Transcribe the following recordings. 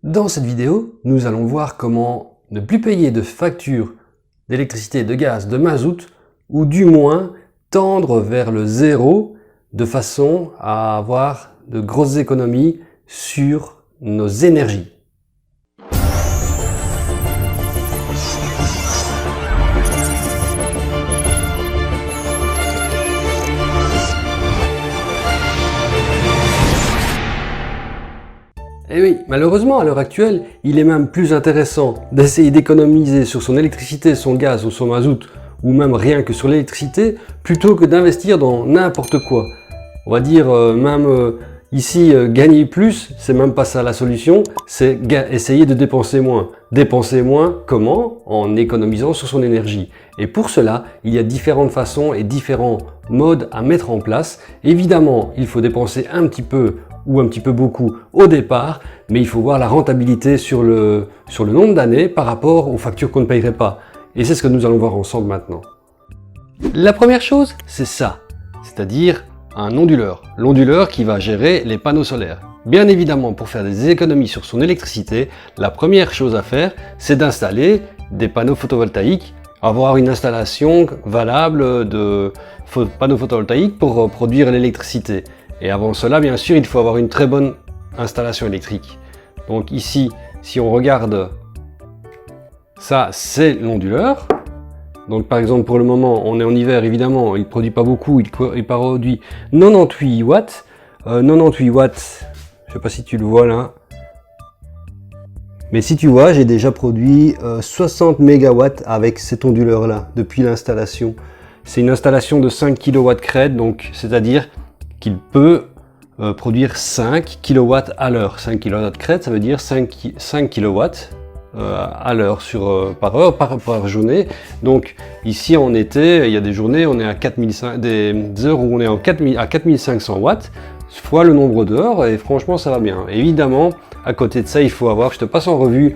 Dans cette vidéo, nous allons voir comment ne plus payer de factures d'électricité, de gaz, de mazout, ou du moins tendre vers le zéro de façon à avoir de grosses économies sur nos énergies. Et oui, malheureusement, à l'heure actuelle, il est même plus intéressant d'essayer d'économiser sur son électricité, son gaz ou son mazout, ou même rien que sur l'électricité, plutôt que d'investir dans n'importe quoi. On va dire ici, gagner plus, c'est même pas ça la solution, c'est essayer de dépenser moins. Dépenser moins, comment? En économisant sur son énergie. Et pour cela, il y a différentes façons et différents modes à mettre en place. Évidemment, il faut dépenser un petit peu ou un petit peu beaucoup au départ, mais il faut voir la rentabilité sur le nombre d'années par rapport aux factures qu'on ne payerait pas. Et c'est ce que nous allons voir ensemble maintenant. La première chose, c'est ça, c'est-à-dire un onduleur. L'onduleur qui va gérer les panneaux solaires. Bien évidemment, pour faire des économies sur son électricité, la première chose à faire, c'est d'installer des panneaux photovoltaïques, avoir une installation valable de panneaux photovoltaïques pour produire l'électricité. Et avant cela, bien sûr, il faut avoir une très bonne installation électrique. Donc ici, si on regarde, ça c'est l'onduleur. Donc par exemple, pour le moment, on est en hiver, évidemment, il ne produit pas beaucoup, il produit 98 watts. 98 watts, je ne sais pas si tu le vois là. Mais si tu vois, j'ai déjà produit 60 mégawatts avec cet onduleur là, depuis l'installation. C'est une installation de 5 kW crête, donc c'est-à-dire qu'il peut produire 5 kW à l'heure. 5 kW crête, ça veut dire 5 kW à l'heure par journée. Donc ici en été, il y a des journées, on est à 4500, des heures où on est à 4500 watts, fois le nombre d'heures, et franchement ça va bien. Évidemment, à côté de ça, il faut avoir, je te passe en revue,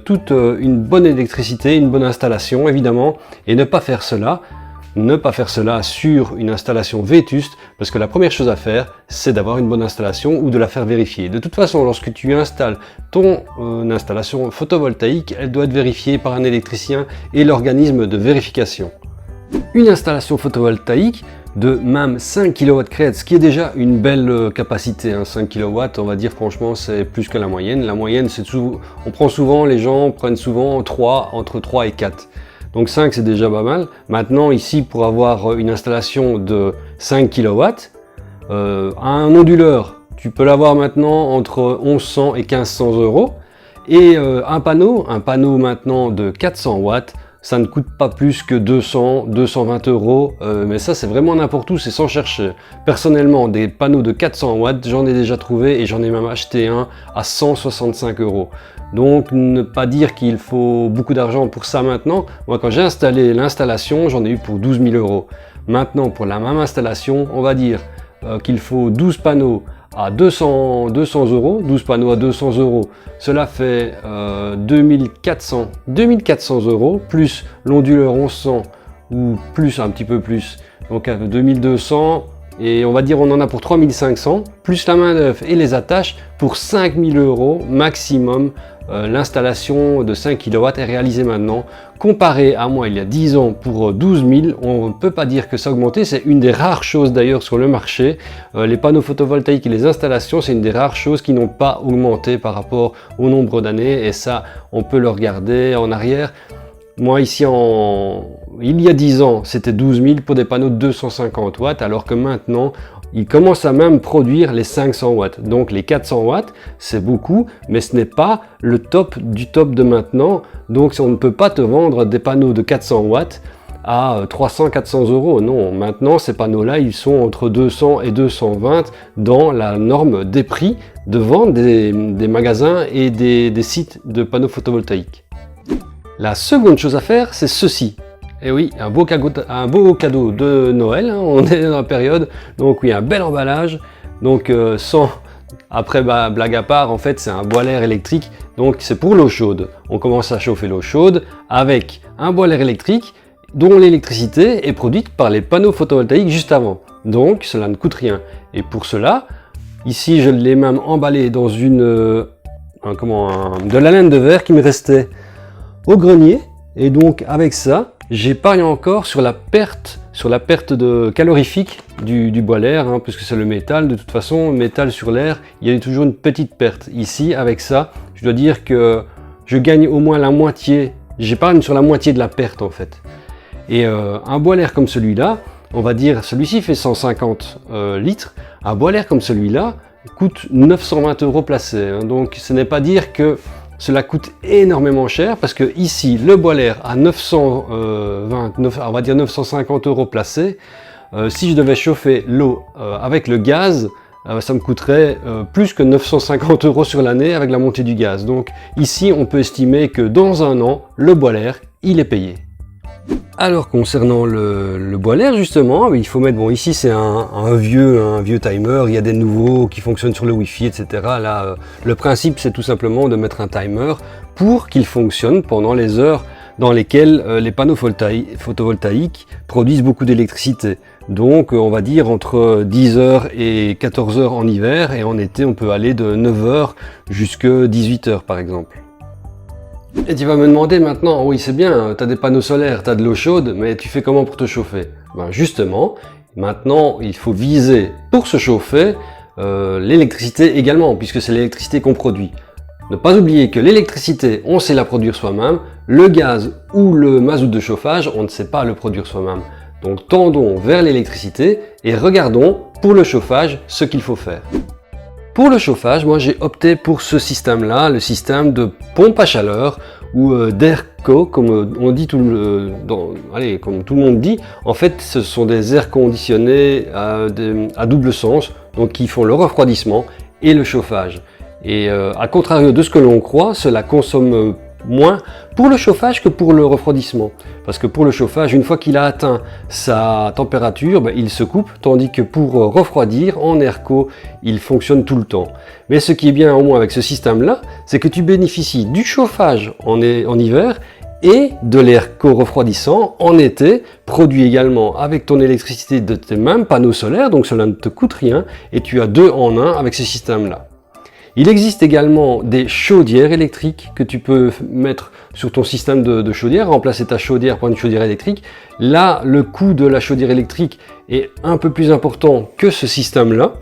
toute une bonne électricité, une bonne installation évidemment, et ne pas faire cela sur une installation vétuste, parce que la première chose à faire, c'est d'avoir une bonne installation ou de la faire vérifier. De toute façon, lorsque tu installes ton installation photovoltaïque, elle doit être vérifiée par un électricien et l'organisme de vérification. Une installation photovoltaïque de même 5 kW crête, ce qui est déjà une belle capacité, 5 kW, on va dire franchement c'est plus que la moyenne. La moyenne, les gens prennent souvent entre 3 et 4. Donc 5 c'est déjà pas mal. Maintenant ici pour avoir une installation de 5 kW, un onduleur, tu peux l'avoir maintenant entre 1100 et 1500 euros. Et un panneau maintenant de 400 watts, ça ne coûte pas plus que 220 euros. Mais ça c'est vraiment n'importe où, c'est sans chercher. Personnellement des panneaux de 400 watts, j'en ai déjà trouvé et j'en ai même acheté un à 165 euros. Donc ne pas dire qu'il faut beaucoup d'argent pour ça maintenant. Moi quand j'ai installé l'installation, j'en ai eu pour 12 000 euros. Maintenant pour la même installation, on va dire qu'il faut 12 panneaux à 200 euros. 12 panneaux à 200 euros, cela fait 2400 euros, plus l'onduleur 1100 ou plus un petit peu plus. Donc 2200. Et on va dire on en a pour 3500, plus la main d'œuvre et les attaches pour 5000 euros maximum. L'installation de 5 kW est réalisée maintenant. Comparé à moi il y a 10 ans pour 12 000, on ne peut pas dire que ça a augmenté. C'est une des rares choses d'ailleurs sur le marché. Les panneaux photovoltaïques et les installations, c'est une des rares choses qui n'ont pas augmenté par rapport au nombre d'années. Et ça, on peut le regarder en arrière. Moi ici, il y a 10 ans, c'était 12 000 pour des panneaux de 250 watts, alors que maintenant, ils commencent à même produire les 500 watts. Donc les 400 watts, c'est beaucoup, mais ce n'est pas le top du top de maintenant. Donc on ne peut pas te vendre des panneaux de 400 watts à 300-400 euros. Non, maintenant ces panneaux-là, ils sont entre 200 et 220 dans la norme des prix de vente des magasins et des sites de panneaux photovoltaïques. La seconde chose à faire, c'est ceci. Et oui, un beau cadeau de Noël, on est dans la période, donc oui, un bel emballage. Donc après blague à part, en fait c'est un boiler électrique, donc c'est pour l'eau chaude. On commence à chauffer l'eau chaude avec un boiler électrique dont l'électricité est produite par les panneaux photovoltaïques juste avant. Donc cela ne coûte rien. Et pour cela, ici je l'ai même emballé dans une de la laine de verre qui me restait au grenier. Et donc avec ça, j'épargne encore sur la perte de calorifique du bois l'air, hein, puisque c'est le métal. De toute façon, métal sur l'air, il y a toujours une petite perte. Ici, avec ça, je dois dire que je gagne au moins la moitié. J'épargne sur la moitié de la perte en fait. Et un bois l'air comme celui-là, on va dire, celui-ci fait 150 litres. Un bois l'air comme celui-là coûte 920 € placé. Hein. Donc ce n'est pas dire que cela coûte énormément cher, parce que ici, le bois l'air à 920, on va dire 950 € placé. Si je devais chauffer l'eau avec le gaz, ça me coûterait plus que 950 € sur l'année avec la montée du gaz. Donc ici, on peut estimer que dans un an, le bois l'air, il est payé. Alors concernant le bois l'air justement, il faut mettre, bon ici c'est un vieux timer, il y a des nouveaux qui fonctionnent sur le Wi-Fi, etc. Là, le principe c'est tout simplement de mettre un timer pour qu'il fonctionne pendant les heures dans lesquelles les panneaux photovoltaïques produisent beaucoup d'électricité. Donc on va dire entre 10h et 14h en hiver, et en été on peut aller de 9h jusqu'à 18h par exemple. Et tu vas me demander maintenant, oui c'est bien, tu as des panneaux solaires, tu as de l'eau chaude, mais tu fais comment pour te chauffer? Ben justement, maintenant il faut viser pour se chauffer l'électricité également, puisque c'est l'électricité qu'on produit. Ne pas oublier que l'électricité, on sait la produire soi-même, le gaz ou le mazout de chauffage, on ne sait pas le produire soi-même. Donc tendons vers l'électricité et regardons pour le chauffage ce qu'il faut faire. Pour le chauffage, moi j'ai opté pour ce système-là, le système de pompe à chaleur ou d'AirCo, comme on dit comme tout le monde dit. En fait, ce sont des airs conditionnés à double sens, donc qui font le refroidissement et le chauffage. Et à contrario de ce que l'on croit, cela consomme moins pour le chauffage que pour le refroidissement. Parce que pour le chauffage, une fois qu'il a atteint sa température, il se coupe, tandis que pour refroidir, en AirCo, il fonctionne tout le temps. Mais ce qui est bien au moins avec ce système-là, c'est que tu bénéficies du chauffage en hiver et de l'AirCo refroidissant en été, produit également avec ton électricité de tes mêmes panneaux solaires, donc cela ne te coûte rien, et tu as 2 en 1 avec ce système-là. Il existe également des chaudières électriques que tu peux mettre sur ton système de chaudière, remplacer ta chaudière par une chaudière électrique. Là, le coût de la chaudière électrique est un peu plus important que ce système-là.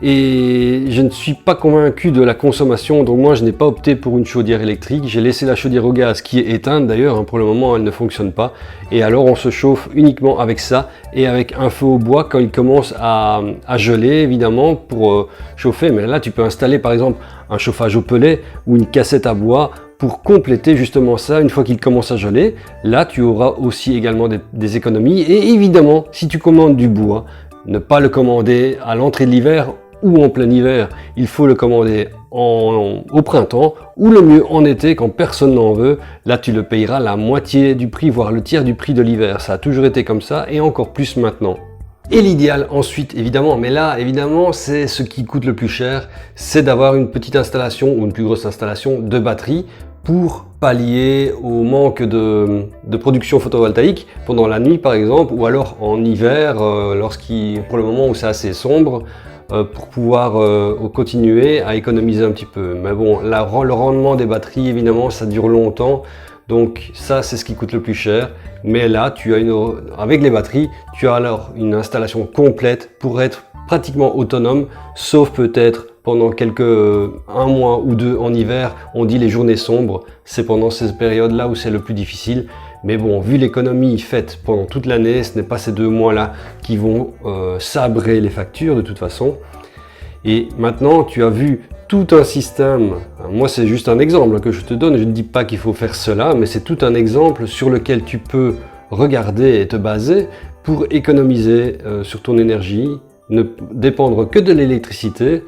Et je ne suis pas convaincu de la consommation, donc moi je n'ai pas opté pour une chaudière électrique. J'ai laissé la chaudière au gaz qui est éteinte d'ailleurs, hein, pour le moment elle ne fonctionne pas. Et alors on se chauffe uniquement avec ça et avec un feu au bois quand il commence à geler évidemment pour chauffer. Mais là tu peux installer par exemple un chauffage au pellet ou une cassette à bois pour compléter justement ça. Une fois qu'il commence à geler, là tu auras aussi également des économies. Et évidemment, si tu commandes du bois, ne pas le commander à l'entrée de l'hiver ou en plein hiver, il faut le commander au printemps, ou le mieux en été quand personne n'en veut. Là tu le payeras la moitié du prix, voire le tiers du prix de l'hiver. Ça a toujours été comme ça et encore plus maintenant. Et l'idéal ensuite évidemment, mais là évidemment c'est ce qui coûte le plus cher, c'est d'avoir une petite installation ou une plus grosse installation de batterie pour pallier au manque de production photovoltaïque pendant la nuit par exemple, ou alors en hiver pour le moment où c'est assez sombre, pour pouvoir continuer à économiser un petit peu. Mais bon, le rendement des batteries évidemment ça dure longtemps, donc ça c'est ce qui coûte le plus cher. Mais là avec les batteries tu as alors une installation complète pour être pratiquement autonome, sauf peut-être pendant un mois ou 2 en hiver. On dit les journées sombres, c'est pendant ces périodes là où c'est le plus difficile. Mais bon, vu l'économie faite pendant toute l'année, ce n'est pas ces 2 mois-là qui vont sabrer les factures de toute façon. Et maintenant, tu as vu tout un système. Moi, c'est juste un exemple que je te donne. Je ne dis pas qu'il faut faire cela, mais c'est tout un exemple sur lequel tu peux regarder et te baser pour économiser sur ton énergie, ne dépendre que de l'électricité.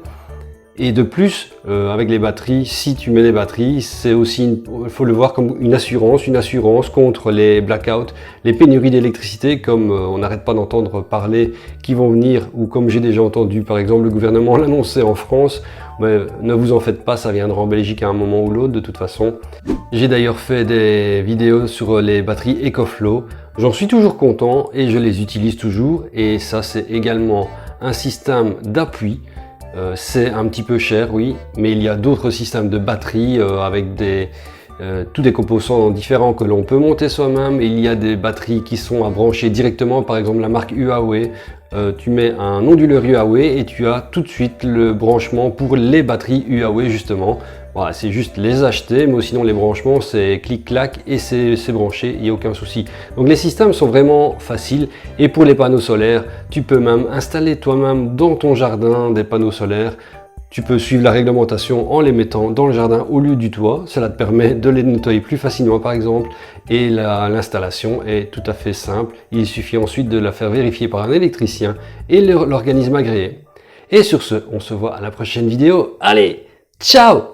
Et de plus, avec les batteries, si tu mets les batteries, c'est aussi, il faut le voir comme une assurance contre les blackouts, les pénuries d'électricité, comme on n'arrête pas d'entendre parler, qui vont venir, ou comme j'ai déjà entendu, par exemple, le gouvernement l'annoncer en France. Mais ne vous en faites pas, ça viendra en Belgique à un moment ou l'autre, de toute façon. J'ai d'ailleurs fait des vidéos sur les batteries EcoFlow. J'en suis toujours content et je les utilise toujours. Et ça, c'est également un système d'appui C'est un petit peu cher, oui, mais il y a d'autres systèmes de batterie avec tous des composants différents que l'on peut monter soi-même. Il y a des batteries qui sont à brancher directement, par exemple la marque Huawei. Tu mets un onduleur Huawei et tu as tout de suite le branchement pour les batteries Huawei justement. Voilà, c'est juste les acheter, mais sinon les branchements c'est clic-clac et c'est branché, il n'y a aucun souci. Donc les systèmes sont vraiment faciles et pour les panneaux solaires, tu peux même installer toi-même dans ton jardin des panneaux solaires. Tu peux suivre la réglementation en les mettant dans le jardin au lieu du toit. Cela te permet de les nettoyer plus facilement par exemple. Et l'installation est tout à fait simple. Il suffit ensuite de la faire vérifier par un électricien et l'organisme agréé. Et sur ce, on se voit à la prochaine vidéo. Allez, ciao!